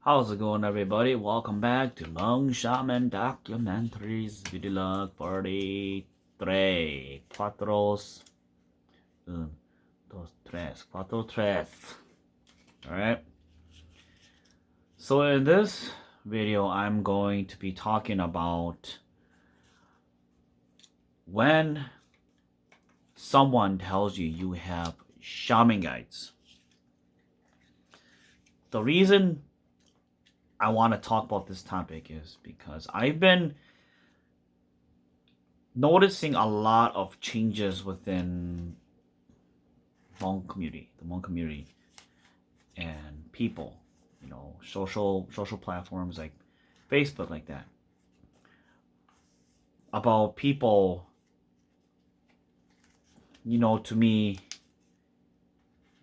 How's it going, everybody? Welcome back to Hmong Shaman Documentaries. Video log 43. Cuatro, tres. Alright. So in this video, I'm going to be talking about when someone tells you you have shaman guides. The reason I want to talk about this topic is because I've been noticing a lot of changes within the Hmong community, and people, social platforms like Facebook, like that, about people. To me,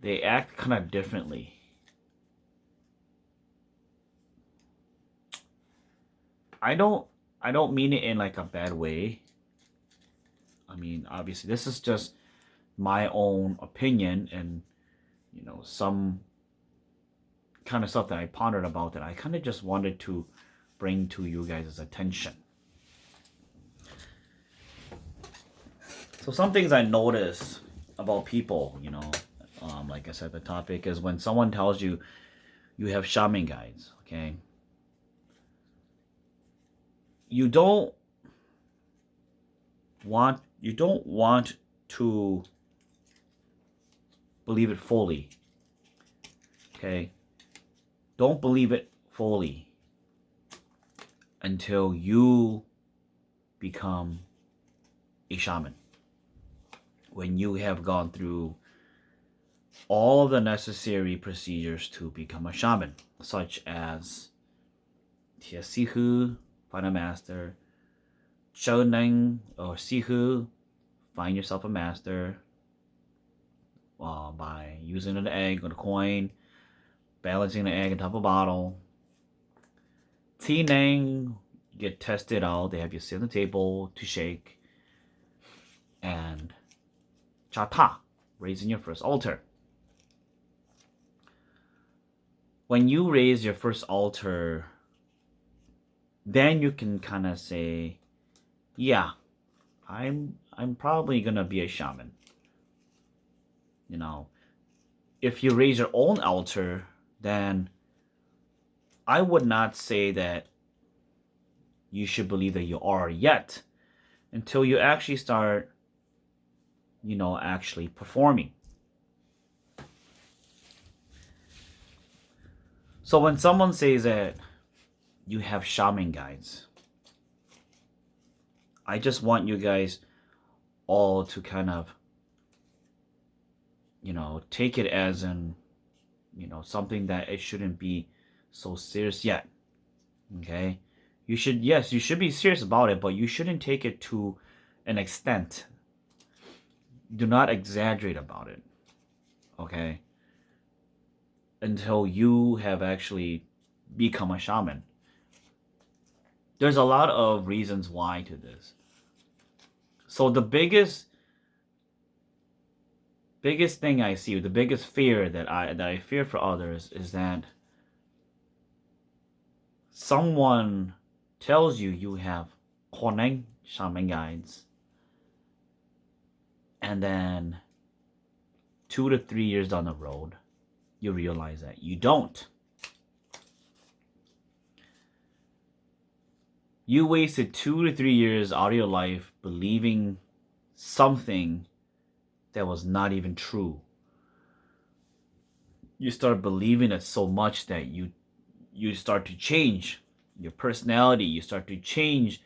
they act kind of differently. I don't mean it in like a bad way. I mean, obviously, this is just my own opinion and, some kind of stuff that I pondered about that I kind of just wanted to bring to you guys' attention. So some things I notice about people, like I said, the topic is when someone tells you you have shaman guides, okay? You don't want to believe it fully. Okay? Don't believe it fully until you become a shaman. When you have gone through all of the necessary procedures to become a shaman, such as Sihu, find a master, Shaman or Sihu, find yourself a master by using an egg or a coin, balancing the egg on top of a bottle. Tinang, get tested out. They have you sit on the table to shake. And Chata, raising your first altar. When you raise your first altar, then you can kind of say, yeah, I'm probably gonna be a shaman. If you raise your own altar, then I would not say that you should believe that you are yet until you actually start, actually performing. So when someone says that you have shaman guides, I just want you guys all to kind of, take it as in, something that it shouldn't be so serious yet. Okay? You should be serious about it, but you shouldn't take it to an extent. Do not exaggerate about it. Okay? Until you have actually become a shaman. There's a lot of reasons why to this. So the biggest thing I see, the biggest fear that I fear for others is that someone tells you have Hmong shaman guides, and then 2 to 3 years down the road, you realize that you don't. You wasted 2 to 3 years out of your life believing something that was not even true. You start believing it so much that you start to change your personality. You start to change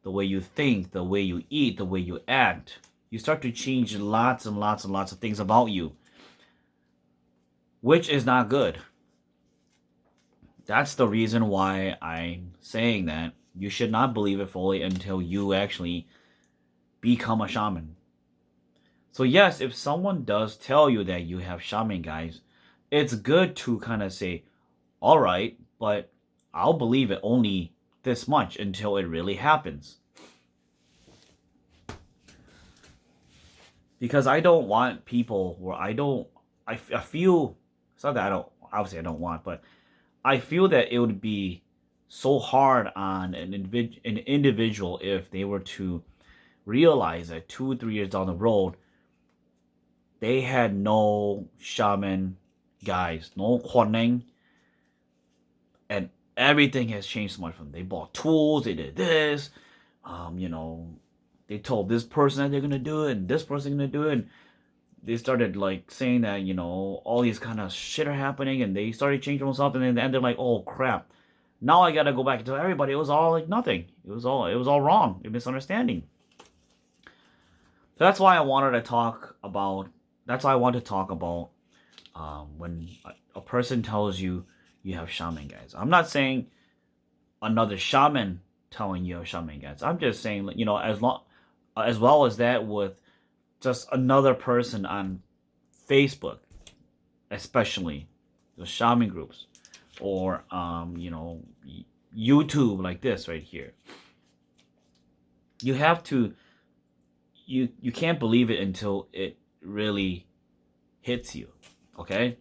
the way you think, the way you eat, the way you act. You start to change lots and lots and lots of things about you, which is not good. That's the reason why I'm saying that you should not believe it fully until you actually become a shaman. So yes, if someone does tell you that you have shaman guides, it's good to kind of say, all right, but I'll believe it only this much until it really happens. Because I don't want people where I feel, it's not that I don't want, but I feel that it would be so hard on an individual if they were to realize that 2 3 years down the road they had no shaman guys, no Huaneng, and everything has changed so much from them. They bought tools, they did this, you know, they told this person that they're gonna do it, and this person gonna do it, and they started like saying that, you know, all these kind of shit are happening, and they started changing themselves, and in the end they're like, oh crap, now I gotta go back and tell everybody it was all like nothing. It was all wrong, a misunderstanding. So that's why I wanted to talk about. That's why I want to talk about when a person tells you you have shaman guides. I'm not saying another shaman telling you have shaman guides. I'm just saying, you know, as well as that with just another person on Facebook, especially the shaman groups, or you know, YouTube like this right here. You have to you can't believe it until it really hits you. Okay?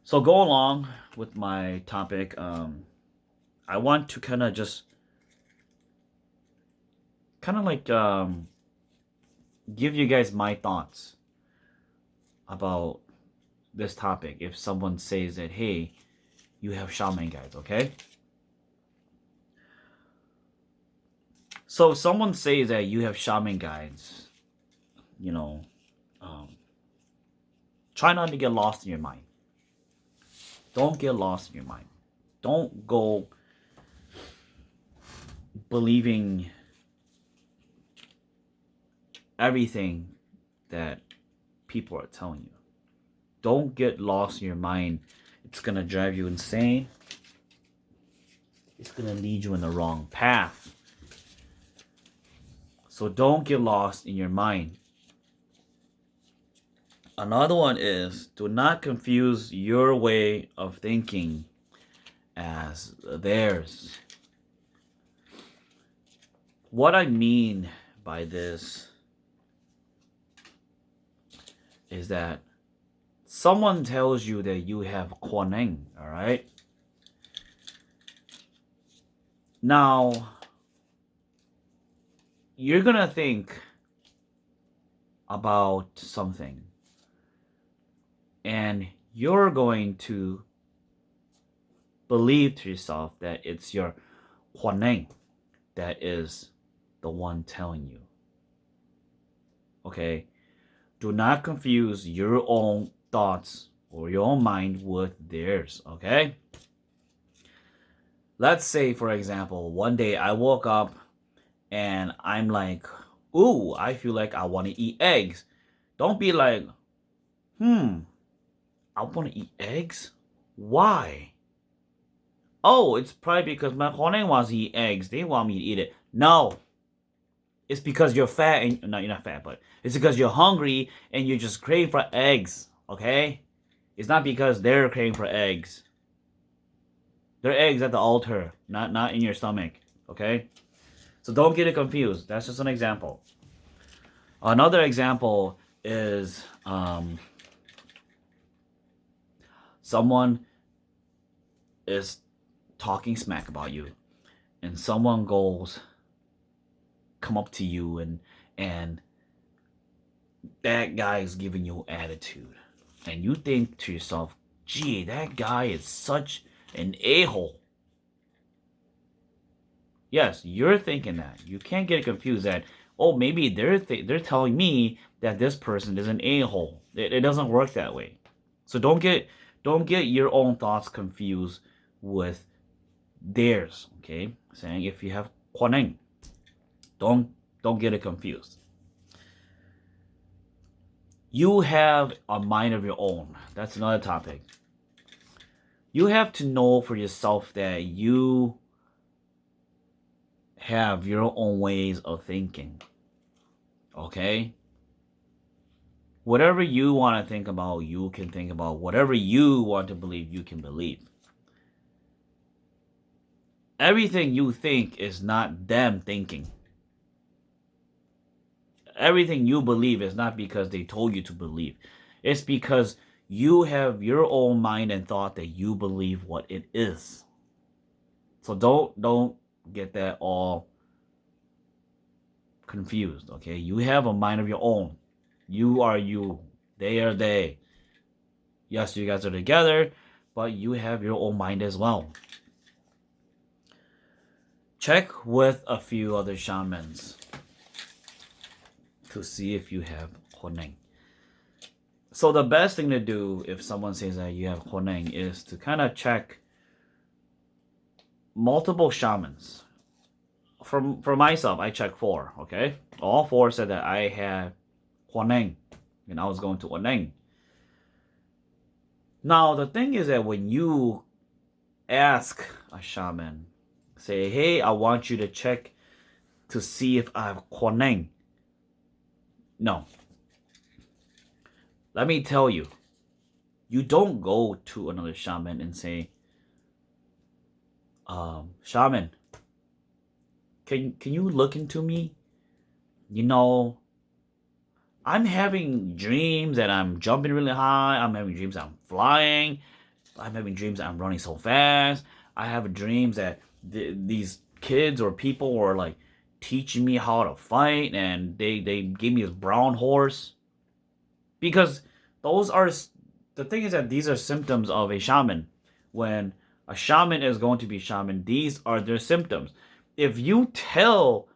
So go along with my topic. I want to kind of just like give you guys my thoughts about this topic. If someone says that, hey, you have shaman guides, okay? So if someone says that you have shaman guides, you know, try not to get lost in your mind. Don't get lost in your mind. Don't go believing everything that people are telling you. Don't get lost in your mind. It's going to drive you insane. It's going to lead you in the wrong path. So don't get lost in your mind. Another one is, do not confuse your way of thinking as theirs. What I mean by this is that someone tells you that you have Kuaneng, all right? Now, you're going to think about something, and you're going to believe to yourself that it's your Huaneng that is the one telling you. Okay? Do not confuse your own thoughts or your own mind with theirs. Okay? Let's say, for example, one day I woke up and I'm like, ooh, I feel like I want to eat eggs. Don't be like, I want to eat eggs? Why? Oh, it's probably because my Huaneng wants to eat eggs. They want me to eat it. No. It's because you're fat and no, you're not fat, but it's because you're hungry and you just crave for eggs, okay? It's not because they're craving for eggs. They're eggs at the altar, not in your stomach, okay? So don't get it confused. That's just an example. Another example is someone is talking smack about you, and someone come up to you and that guy is giving you attitude, and you think to yourself, gee, that guy is such an a-hole. Yes, you're thinking that. You can't get confused that, oh, maybe they're telling me that this person is an a-hole. It doesn't work that way. So don't get your own thoughts confused with theirs. Okay, saying if you have Huaneng, don't get it confused. You have a mind of your own. That's another topic. You have to know for yourself that you have your own ways of thinking. Okay? Whatever you want to think about, you can think about. Whatever you want to believe, you can believe. Everything you think is not them thinking. Everything you believe is not because they told you to believe. It's because you have your own mind and thought that you believe what it is. So don't get that all confused, okay? You have a mind of your own. You are you. They are they. Yes, you guys are together, but you have your own mind as well. Check with a few other shamans to see if you have Honeng. So the best thing to do if someone says that you have Honeng is to kind of check multiple shamans. For myself, I checked 4, okay? All 4 said that I had Honeng, and I was going to Honeng. Now, the thing is that when you ask a shaman, say, hey, I want you to check to see if I have Honeng. No. Let me tell you, you don't go to another shaman and say, shaman, can you look into me? You know, I'm having dreams that I'm jumping really high. I'm having dreams that I'm flying. I'm having dreams that I'm running so fast. I have dreams that these kids or people were like teaching me how to fight, and they gave me this brown horse. Because those are, the thing is that these are symptoms of a shaman. When a shaman is going to be shaman, these are their symptoms. If you tell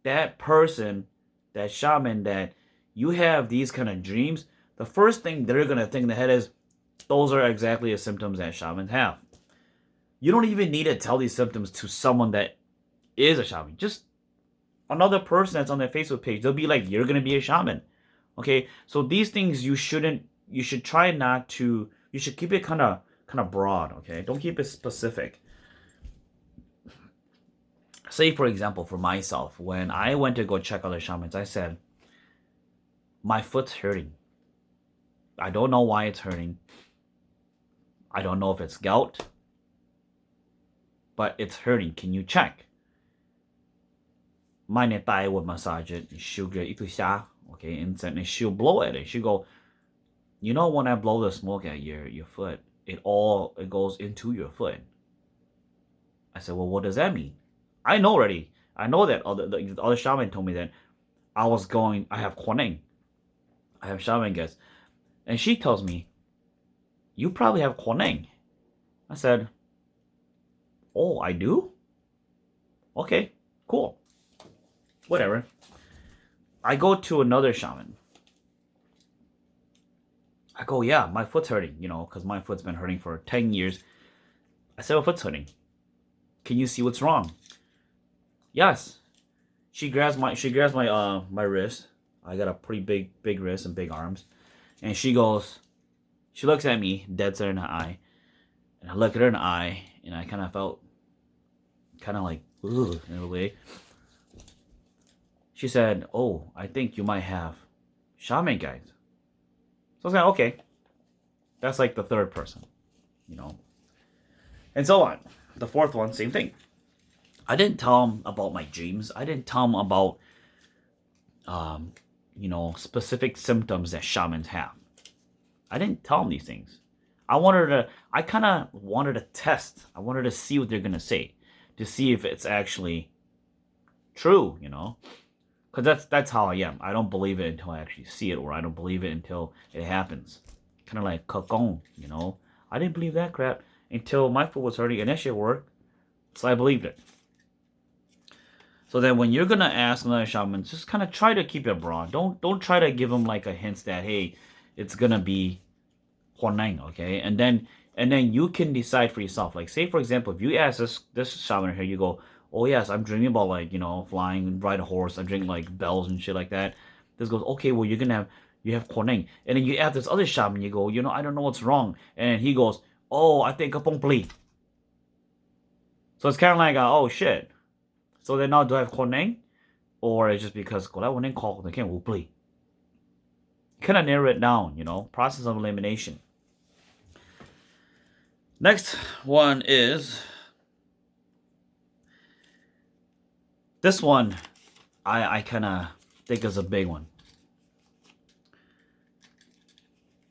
that person, that shaman, that you have these kind of dreams, the first thing they're going to think in the head is, those are exactly the symptoms that shamans have. You don't even need to tell these symptoms to someone that is a shaman. Just another person that's on their Facebook page, they'll be like, you're going to be a shaman. Okay, so these things you should try not to, you should keep it kind of broad, okay? Don't keep it specific. Say, for example, for myself, when I went to go check other shamans, I said, my foot's hurting. I don't know why it's hurting. I don't know if it's gout, but it's hurting. Can you check? My netai would massage it. She'll get it, okay, and she'll blow at it. She'll go, you know, when I blow the smoke at your foot, it goes into your foot. I said, well, what does that mean? I know already. I know that the other shaman told me that I have Honeng. I have shaman guests. And she tells me, you probably have Honeng. I said, oh, I do? Okay, cool. Whatever. I go to another shaman. I go, yeah, my foot's hurting, because my foot's been hurting for 10 years. I said, my foot's hurting. Can you see what's wrong? Yes. She grabs my my wrist. I got a pretty big wrist and big arms. And she looks at me, dead center in the eye. And I look at her in the eye, and I kind of felt like, ugh, in a way. She said, oh, I think you might have shaman guys. So I was like, okay. That's like the third person, And so on. The fourth one, same thing. I didn't tell him about my dreams. I didn't tell him about, specific symptoms that shamans have. I didn't tell him these things. I kind of wanted to test. I wanted to see what they're going to say. To see if it's actually true, Because that's how I am. I don't believe it until I actually see it, or I don't believe it until it happens. Kind of like Kokon, I didn't believe that crap until my foot was hurting and that shit worked. So I believed it. So then when you're going to ask another shaman, just kind of try to keep it broad. Don't try to give them like a hint that, hey, it's going to be Huaneng, okay? And then you can decide for yourself. Like, say, for example, if you ask this shaman here, you go, oh, yes, I'm dreaming about, like, flying and ride a horse. I'm dreaming, like, bells and shit like that. This goes, okay, well, you have Huaneng. And then you ask this other shaman, you go, I don't know what's wrong. And he goes, oh, I think kapong pli. So it's kind of like, oh, shit. So then now do I have Huaneng? Or it's just because Huaneng call the king will pli. Kind of narrow it down, process of elimination. Next one is this one. I kind of think is a big one.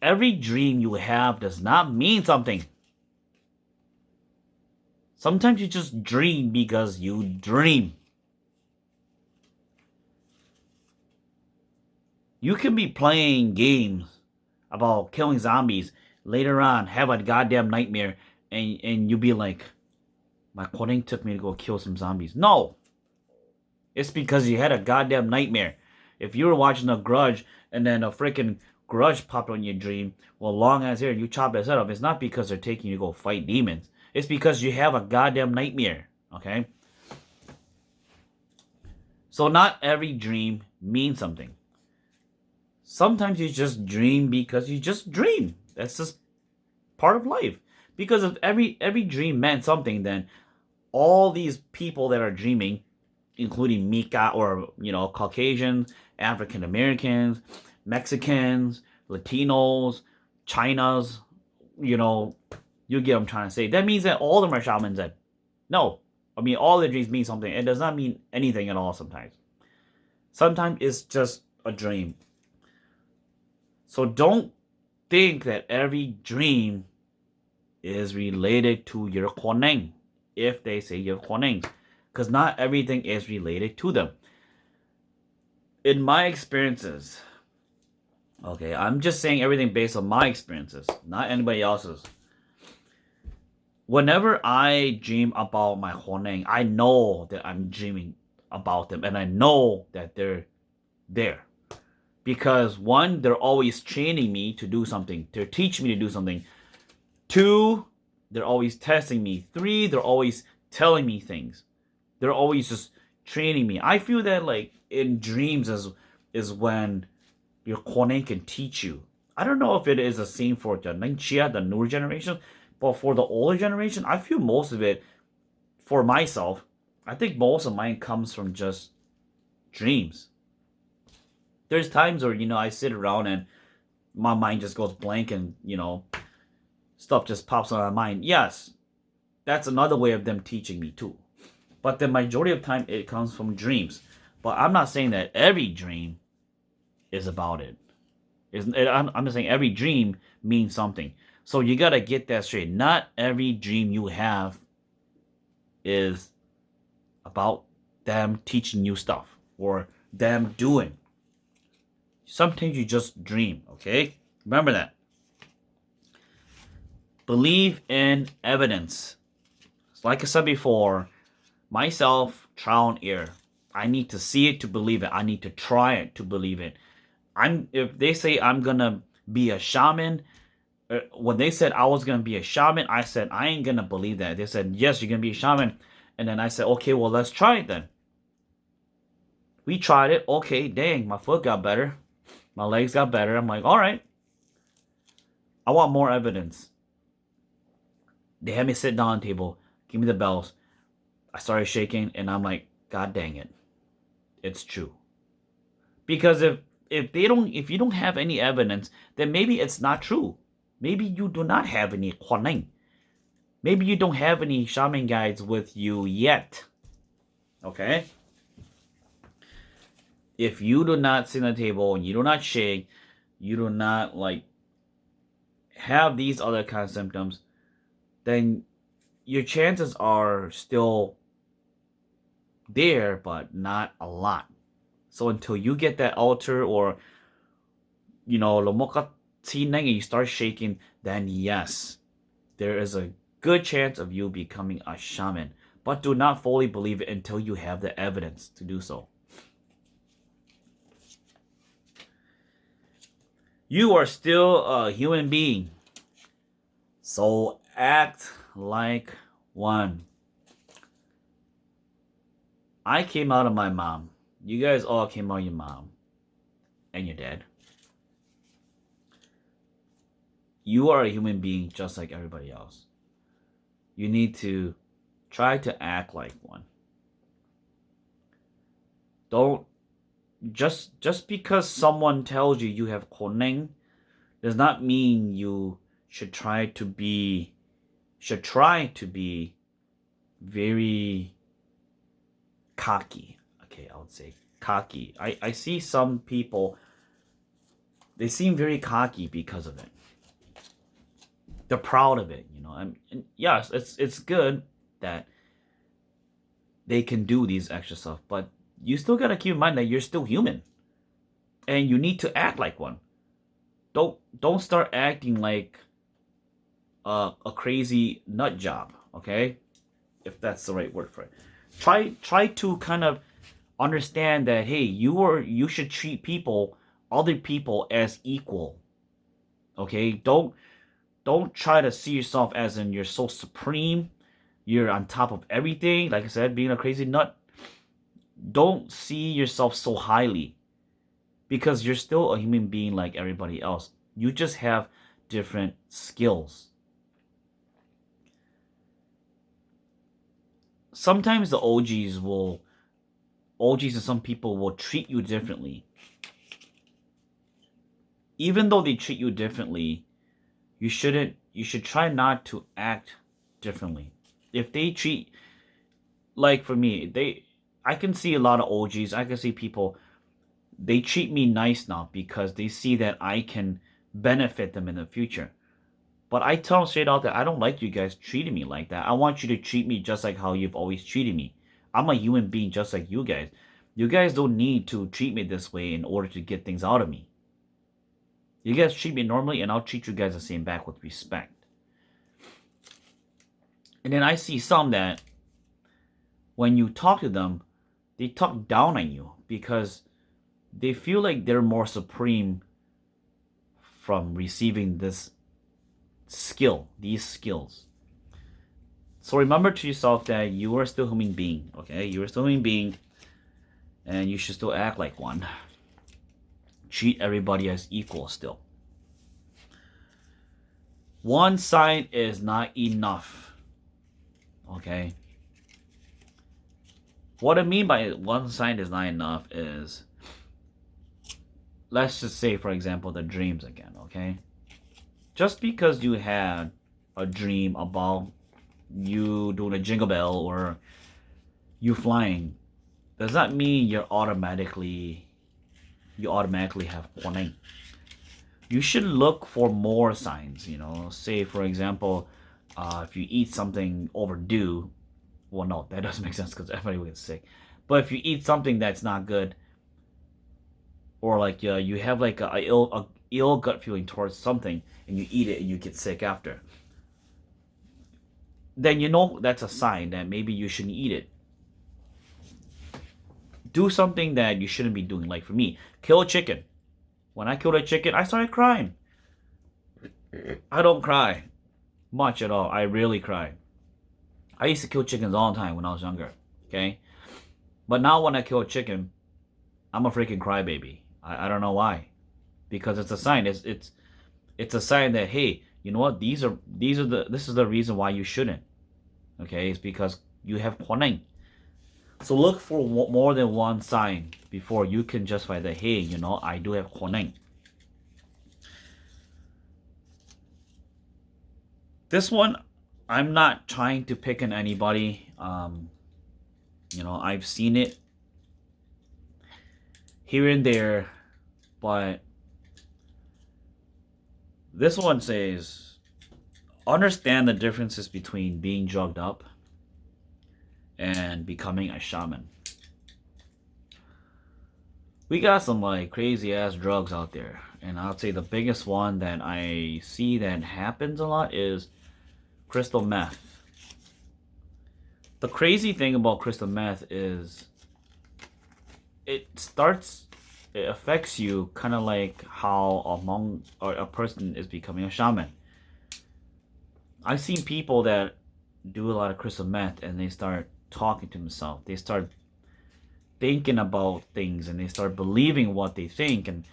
every dream you have does not mean something. Sometimes you just dream because you dream. You can be playing games about killing zombies, later on have a goddamn nightmare, and you be like, my Quang took me to go kill some zombies. No! It's because you had a goddamn nightmare. If you were watching a Grudge and then a freaking Grudge popped on your dream, well, long ass hair, you chop his head off, it's not because they're taking you to go fight demons. It's because you have a goddamn nightmare, okay? So not every dream means something. Sometimes you just dream because you just dream. That's just part of life. Because if every dream meant something, then all these people that are dreaming, including Mika or Caucasians, African Americans, Mexicans, Latinos, Chinas, you get what I'm trying to say. That means that all of them are shamans. Then no, I mean all the dreams mean something. It does not mean anything at all. Sometimes it's just a dream. So don't think that every dream is related to your Quang, if they say your Quang, because not everything is related to them. In my experiences, okay, I'm just saying everything based on my experiences, not anybody else's. Whenever I dream about my Quang, I know that I'm dreaming about them, and I know that they're there. Because one, they're always training me to do something. They're teaching me to do something. Two, they're always testing me. Three, they're always telling me things. They're always just training me. I feel that like in dreams is when your Quang can teach you. I don't know if it is the same for the Ningxia, the newer generation, but for the older generation, I feel most of it, for myself, I think most of mine comes from just dreams. There's times where, I sit around and my mind just goes blank and, stuff just pops on my mind. Yes, that's another way of them teaching me too. But the majority of time, it comes from dreams. But I'm not saying that every dream is about it. I'm just saying every dream means something. So you got to get that straight. Not every dream you have is about them teaching you stuff or them doing. Sometimes you just dream, okay? Remember that. Believe in evidence. Like I said before, myself, trial and error. I need to see it to believe it. I need to try it to believe it. If they say I'm gonna be a shaman, when they said I was gonna be a shaman, I said I ain't gonna believe that. They said yes, you're gonna be a shaman, and then I said okay, well let's try it then. We tried it. Okay, dang, my foot got better, my legs got better. I'm like, all right, I want more evidence. They had me sit down on the table, give me the bells. I started shaking, and I'm like, God dang it, it's true. Because if you don't have any evidence, then maybe it's not true. Maybe you do not have any Quang. Maybe you don't have any shaman guides with you yet. Okay? If you do not sit at the table and you do not shake, you do not have these other kind of symptoms, then your chances are still there, but not a lot. So until you get that altar or lomoka and you start shaking, then yes, there is a good chance of you becoming a shaman. But do not fully believe it until you have the evidence to do so. You are still a human being. So act like one. I came out of my mom. You guys all came out of your mom and your dad. You are a human being just like everybody else. You need to try to act like one. Don't just because someone tells you have Quang does not mean you should try to be very cocky. Okay, I would say cocky. I see some people, they seem very cocky because of it. they're proud of it, and yes, it's good that they can do these extra stuff, but you still gotta keep in mind that you're still human, and you need to act like one. Don't start acting like a crazy nut job, okay? If that's the right word for it. Try to kind of understand that, hey, you should treat other people as equal, okay? Don't try to see yourself as in you're so supreme, you're on top of everything. Like I said, being a crazy nut. Don't see yourself so highly, because you're still a human being like everybody else. You just have different skills. Sometimes the OGs and some people will treat you differently. Even though they treat you differently, you should try not to act differently. If they treat, like for me, I can see a lot of OGs, I can see people, they treat me nice now because they see that I can benefit them in the future. But I tell them straight out that I don't like you guys treating me like that. I want you to treat me just like how you've always treated me. I'm a human being just like you guys. You guys don't need to treat me this way in order to get things out of me. You guys treat me normally, and I'll treat you guys the same back with respect. And then I see some that when you talk to them, they talk down on you because they feel like they're more supreme from receiving these skills. So remember to yourself that you are still a human being, okay? You are still a human being, and you should still act like one. Treat everybody as equal still. One sign is not enough, okay? What I mean by one sign is not enough is, let's just say, for example, the dreams again, okay? Just because you had a dream about you doing a jingle bell or you flying, does that mean you automatically have Huaneng. You should look for more signs, Say, for example, if you eat something overdue, well, no, that doesn't make sense because everybody will get sick. But if you eat something that's not good, or like you have like a ill gut feeling towards something, and you eat it and you get sick after, then that's a sign that maybe you shouldn't eat it. Do something that you shouldn't be doing. Like for me, kill a chicken. When I killed a chicken, I started crying. I don't cry much at all. I rarely cry. I used to kill chickens all the time when I was younger, okay? But now when I kill a chicken, I'm a freaking crybaby. I don't know why. Because it's a sign. It's a sign that, hey, you know what? This is the reason why you shouldn't. Okay? It's because you have Huaneng. So look for more than one sign before you can justify that, hey, I do have Huaneng. This one, I'm not trying to pick on anybody. I've seen it here and there, but this one says, understand the differences between being drugged up and becoming a shaman. We got some like crazy ass drugs out there, and I'll say the biggest one that I see that happens a lot is crystal meth. The crazy thing about crystal meth is it affects you kind of like how a person is becoming a shaman. I've seen people that do a lot of crystal meth and they start talking to themselves. They start thinking about things and they start believing what they think, and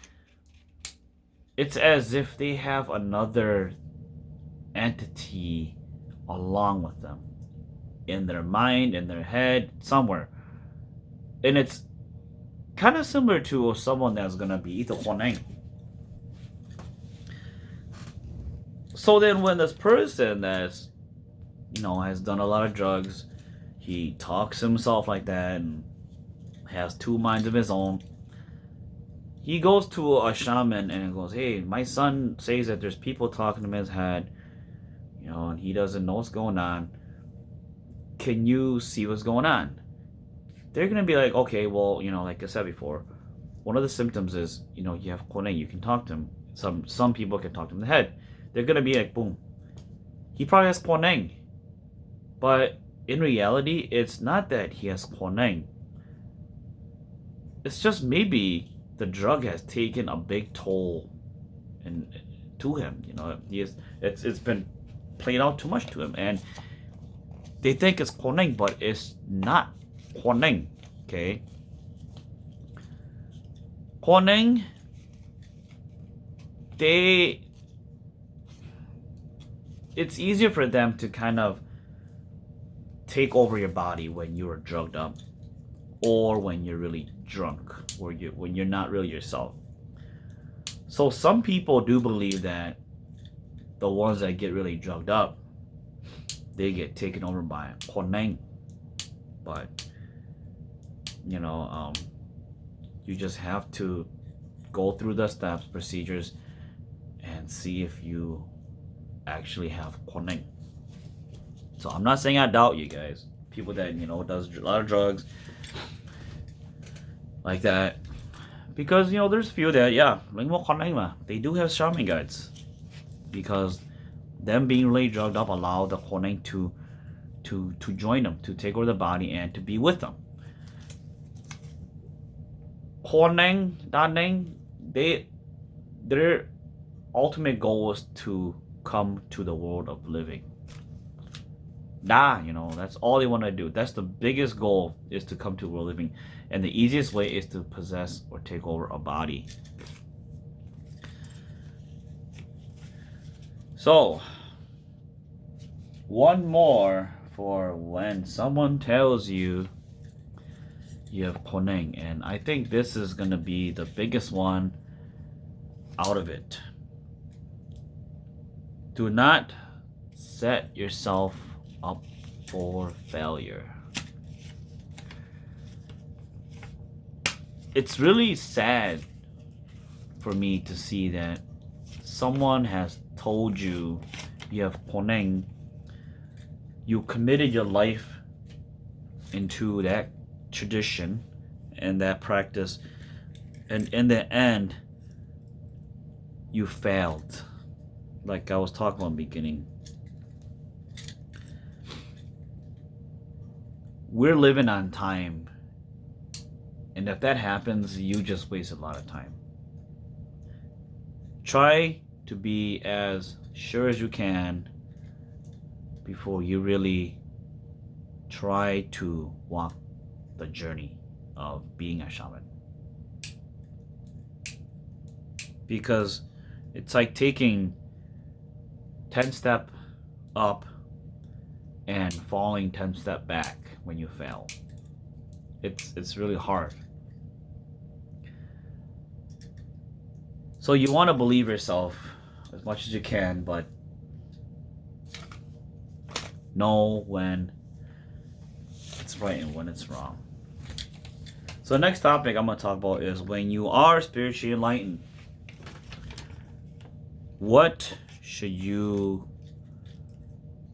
it's as if they have another entity along with them in their mind, in their head, somewhere. And it's kind of similar to someone that's gonna be either Huaneng. So then when this person that's has done a lot of drugs, he talks himself like that and has two minds of his own, he goes to a shaman and goes, hey, my son says that there's people talking to him in his head, and he doesn't know what's going on. Can you see what's going on? They're gonna be like, okay, well, like I said before, one of the symptoms is, you have Koneng, you can talk to him. Some people can talk to him in the head. They're gonna be like, boom, he probably has Koneng. But in reality, it's not that he has Koneng. It's just maybe the drug has taken a big toll to him. It's been played out too much to him, and they think it's Koneng, but it's not Koneng. Okay, Koneng, it's easier for them to kind of take over your body when you're drugged up, or when you're really drunk, or when you're not really yourself. So some people do believe that the ones that get really drugged up, they get taken over by Koneng. But you just have to go through the steps, procedures, and see if you actually have Koneng. So I'm not saying I doubt you guys. People that does a lot of drugs like that, because there's few that they do have shaman guides, because them being really drugged up allow the Koneng to join them, to take over the body and to be with them. Koneng, Daneng, their ultimate goal is to come to the world of living. That's all they want to do. That's the biggest goal, is to come to world living. And the easiest way is to possess or take over a body. So, one more for when someone tells you you have Koneng. And I think this is going to be the biggest one out of it. Do not set yourself up for failure. It's really sad for me to see that someone has told you you have Koneng, you committed your life into that tradition and that practice, and in the end you failed, like I was talking about in the beginning. We're living on time, and if that happens, you just waste a lot of time. Try to be as sure as you can before you really try to walk the journey of being a shaman. Because it's like taking 10 step up and falling 10 step back when you fail. It's really hard. So you want to believe yourself as much as you can, but know when it's right and when it's wrong. So the next topic I'm going to talk about is when you are spiritually enlightened, what should you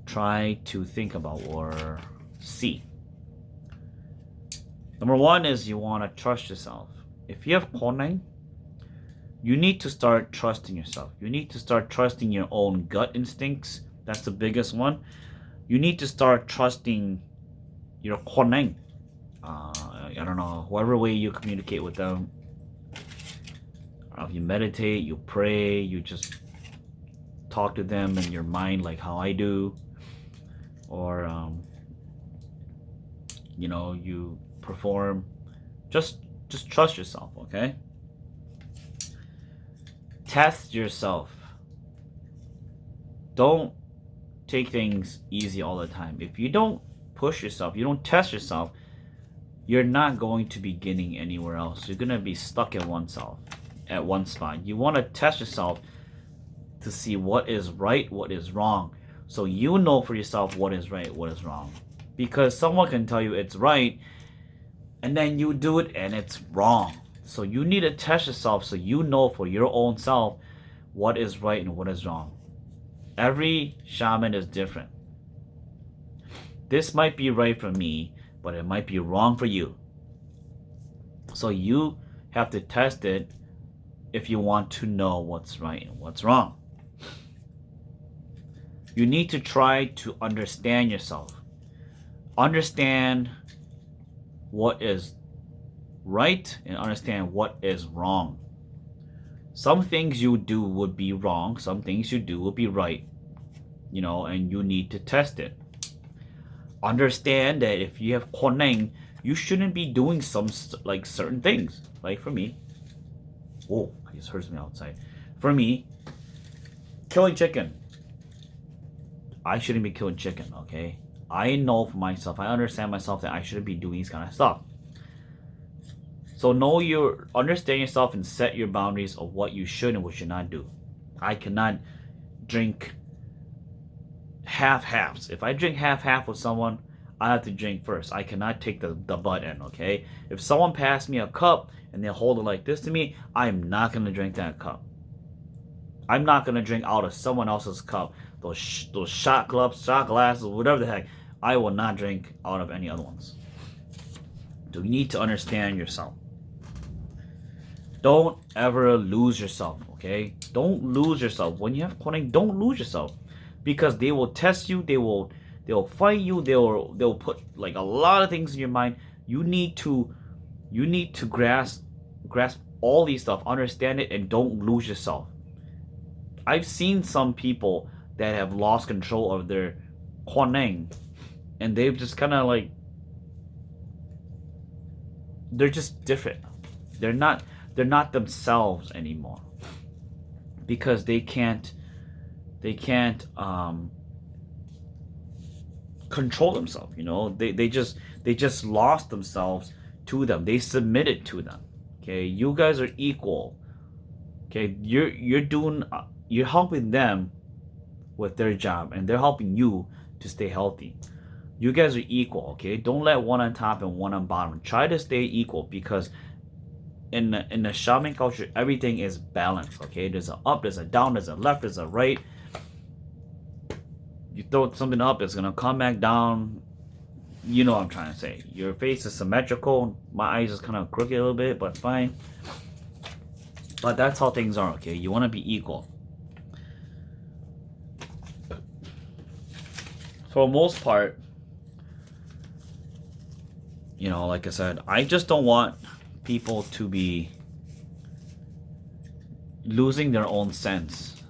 try to think about or see? Number one is you want to trust yourself. If you have Koneng, you need to start trusting yourself. You need to start trusting your own gut instincts. That's the biggest one. You need to start trusting your Koneng. I don't know, whatever way you communicate with them. If you meditate, you pray, you just talk to them in your mind like how I do. Or, you perform. Just trust yourself, okay? Test yourself. Don't take things easy all the time. If you don't push yourself, you don't test yourself, you're not going to be getting anywhere else. You're going to be stuck at one spot. You want to test yourself to see what is right, what is wrong. So you know for yourself what is right, what is wrong. Because someone can tell you it's right, and then you do it and it's wrong. So you need to test yourself so you know for your own self what is right and what is wrong. Every shaman is different. This might be right for me, but it might be wrong for you. So you have to test it if you want to know what's right and what's wrong. You need to try to understand yourself. Understand what is right and understand what is wrong. Some things you do would be wrong, some things you do would be right, and you need to test it. Understand that if you have koneng, you shouldn't be doing some like certain things. Like for me, oh, I just heard something outside. For me, killing chicken, I shouldn't be killing chicken. Okay, I know for myself, I understand myself that I shouldn't be doing these kind of stuff. So understand yourself and set your boundaries of what you should and what should not do. I cannot drink half-halves. If I drink half-half with someone, I have to drink first. I cannot take the butt end, okay? If someone passed me a cup and they hold it like this to me, I'm not going to drink that cup. I'm not going to drink out of someone else's cup. Those shot cups, shot glasses, whatever the heck. I will not drink out of any other ones. So you need to understand yourself. Don't ever lose yourself, okay? Don't lose yourself. When you have koneng, don't lose yourself. Because they will test you, they'll fight you, they'll put like a lot of things in your mind. You need to grasp all these stuff, understand it, and don't lose yourself. I've seen some people that have lost control of their koneng, and they've just kind of like, they're just different. They're not themselves anymore because they can't control themselves. They just lost themselves to them. They submitted to them. Okay, you guys are equal. Okay, you're helping them with their job, and they're helping you to stay healthy. You guys are equal. Okay, don't let one on top and one on bottom. Try to stay equal, because in the shaman culture, everything is balanced. Okay, there's an up, there's a down, there's a left, there's a right. You throw something up, it's gonna come back down. You know what I'm trying to say. Your face is symmetrical. My eyes is kind of crooked a little bit, but fine. But that's how things are. Okay, you want to be equal. For the most part, like I said, I just don't want people to be losing their own sense,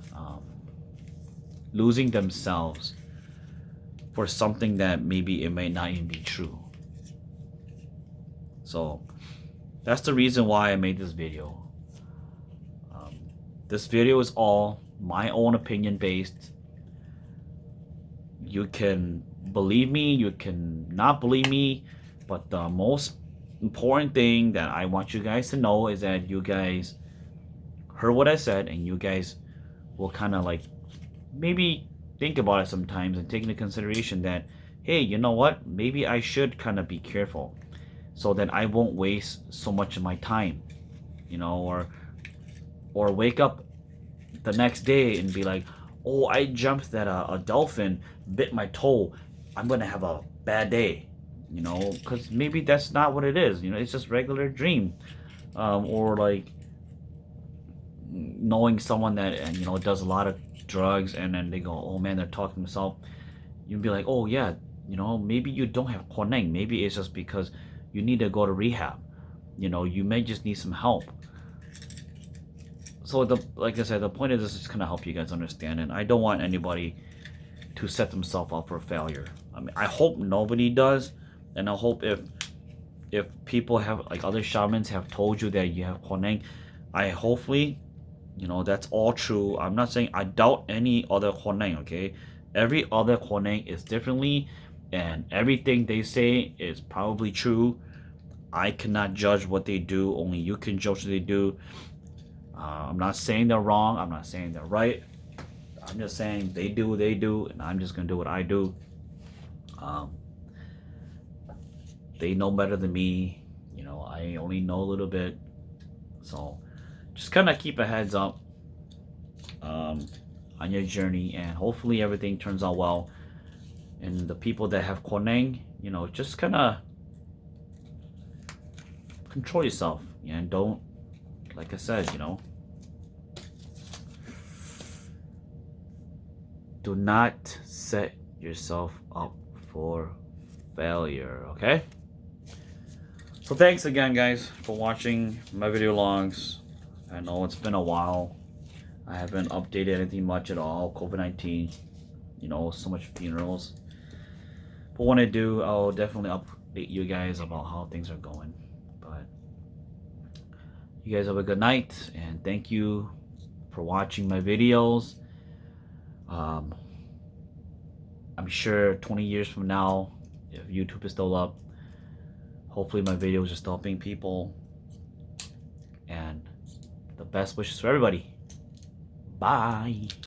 losing themselves for something that maybe it may not even be true. So that's the reason why I made this video. This video is all my own opinion based. You can believe me, you can not believe me, but the most important thing that I want you guys to know is that you guys heard what I said, and you guys will kind of like maybe think about it sometimes and take into consideration that, hey, you know what, maybe I should kind of be careful so that I won't waste so much of my time, or wake up the next day and be like, oh, I jumped that a dolphin bit my toe, I'm gonna have a bad day, because maybe that's not what it is. It's just regular dream, or like knowing someone that does a lot of drugs, and then they go, oh man, they're talking to themselves. You'd be like, oh yeah, maybe you don't have koneng. Maybe it's just because you need to go to rehab. You may just need some help. So like I said, the point of this is to kind of help you guys understand, and I don't want anybody to set themselves up for failure. I mean, I hope nobody does, and I hope if people have, like, other shamans have told you that you have koneng, I hopefully, that's all true. I'm not saying I doubt any other koneng, okay? Every other koneng is differently, and everything they say is probably true. I cannot judge what they do. Only you can judge what they do. I'm not saying they're wrong. I'm not saying they're right. I'm just saying they do what they do, and I'm just gonna do what I do. They know better than me. I only know a little bit. So just kind of keep a heads up. on your journey, and hopefully everything turns out well. And the people that have koneng, you know, just kind of control yourself and don't, like I said, you know, do not set yourself up for failure, okay? So thanks again, guys, for watching my video logs. I know it's been a while. I haven't updated anything much at all. COVID-19, you know, so much funerals. But when I do, I'll definitely update you guys about how things are going. But you guys have a good night, and thank you for watching my videos. I'm sure 20 years from now, if YouTube is still up, hopefully my videos are still helping people. And the best wishes for everybody. Bye.